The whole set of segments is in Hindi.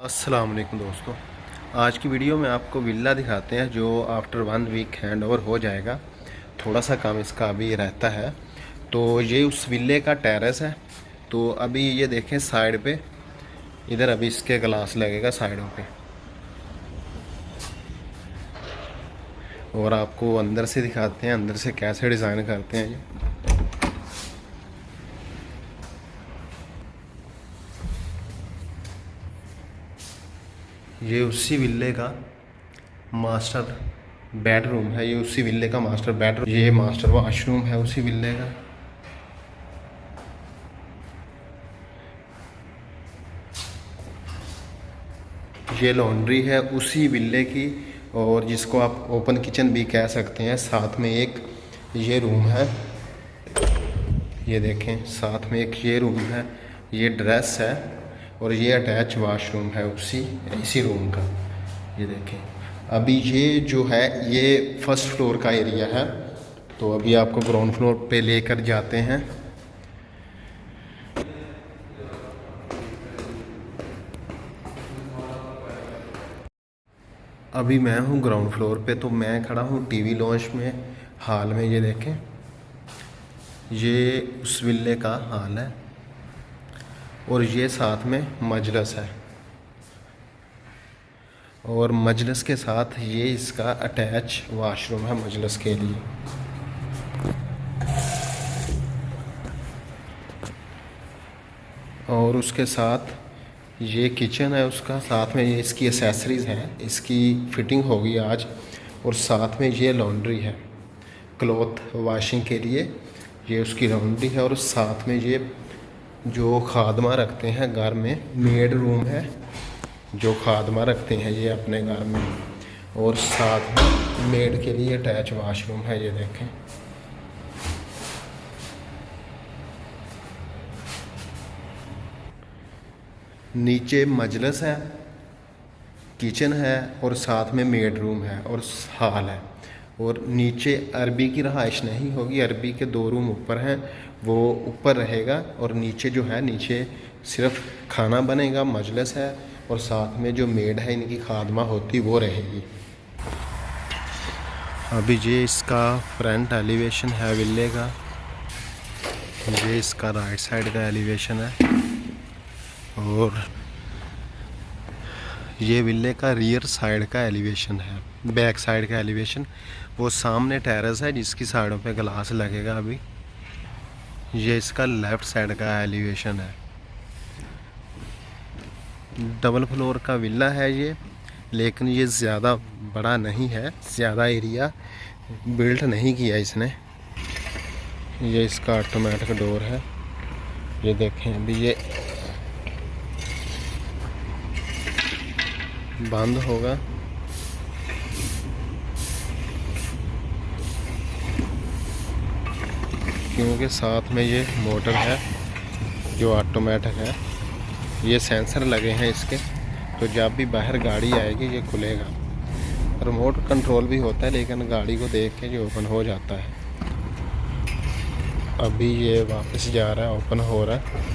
अस्सलाम वालेकुम दोस्तों, आज की वीडियो में आपको विला दिखाते हैं जो आफ्टर 1 वीक हैंड ओवर हो जाएगा। थोड़ा सा काम इसका अभी रहता है। तो ये उस विले का टेरेस है। तो अभी ये देखें साइड पे, इधर अभी इसके ग्लास लगेगा साइडों पे, और आपको अंदर से दिखाते हैं अंदर से कैसे डिज़ाइन करते हैं ये उसी विले का मास्टर बेडरूम है। ये उसी विले का मास्टर बेडरूम, ये मास्टर वॉशरूम है उसी विले का। ये लॉन्ड्री है उसी विले की, और जिसको आप ओपन किचन भी कह सकते हैं। साथ में एक ये रूम है, ये देखें साथ में एक ये रूम है, ये ड्रेस है, और ये अटैच वॉशरूम है इसी रूम का। ये देखें अभी ये जो है ये फर्स्ट फ्लोर का एरिया है। तो अभी आपको ग्राउंड फ्लोर पे लेकर जाते हैं। अभी मैं हूँ ग्राउंड फ्लोर पे, तो मैं खड़ा हूँ टीवी लॉन्च में हॉल में। ये देखें ये उस विले का हॉल है, और ये साथ में मजलिस है, और मजलिस के साथ ये इसका अटैच वॉशरूम है मजलिस के लिए। और उसके साथ ये किचन है उसका, साथ में ये इसकी एसेसरीज़ हैं, इसकी फ़िटिंग होगी आज। और साथ में ये लॉन्ड्री है, क्लॉथ वॉशिंग के लिए ये उसकी लॉन्ड्री है। और साथ में ये जो खादमा रखते हैं घर में, मेड रूम है जो खादमा रखते हैं ये अपने घर में। और साथ में मेड के लिए अटैच वॉशरूम है। ये देखें नीचे मजलिस है, किचन है, और साथ में मेड रूम है और हॉल है। और नीचे अरबी की रहाइश नहीं होगी, अरबी के 2 रूम ऊपर हैं, वो ऊपर रहेगा। और नीचे जो है नीचे सिर्फ खाना बनेगा, मजलिस है, और साथ में जो मेड है इनकी खादमा होती वो रहेगी। अभी ये इसका फ्रंट एलिवेशन है विले का, ये इसका राइट साइड का एलिवेशन है। और ये विले का रियर साइड का एलिवेशन है, बैक साइड का एलिवेशन। वो सामने टेरेस है जिसकी साइडों पे ग्लास लगेगा अभी। ये इसका लेफ़्ट साइड का एलिवेशन है। डबल फ्लोर का विला है ये, लेकिन ये ज़्यादा बड़ा नहीं है, ज़्यादा एरिया बिल्ट नहीं किया इसने। ये इसका ऑटोमेटिक डोर है। ये देखें अभी ये बंद होगा। क्योंकि साथ में ये मोटर है जो ऑटोमेटिक है, ये सेंसर लगे हैं इसके। तो जब भी बाहर गाड़ी आएगी ये खुलेगा। रिमोट कंट्रोल भी होता है, लेकिन गाड़ी को देख के ये ओपन हो जाता है। अभी ये वापस जा रहा है, ओपन हो रहा है।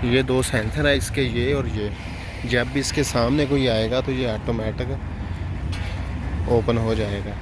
ये 2 सेंसर है इसके, ये और ये। जब भी इसके सामने कोई आएगा तो ये ऑटोमेटिक ओपन हो जाएगा।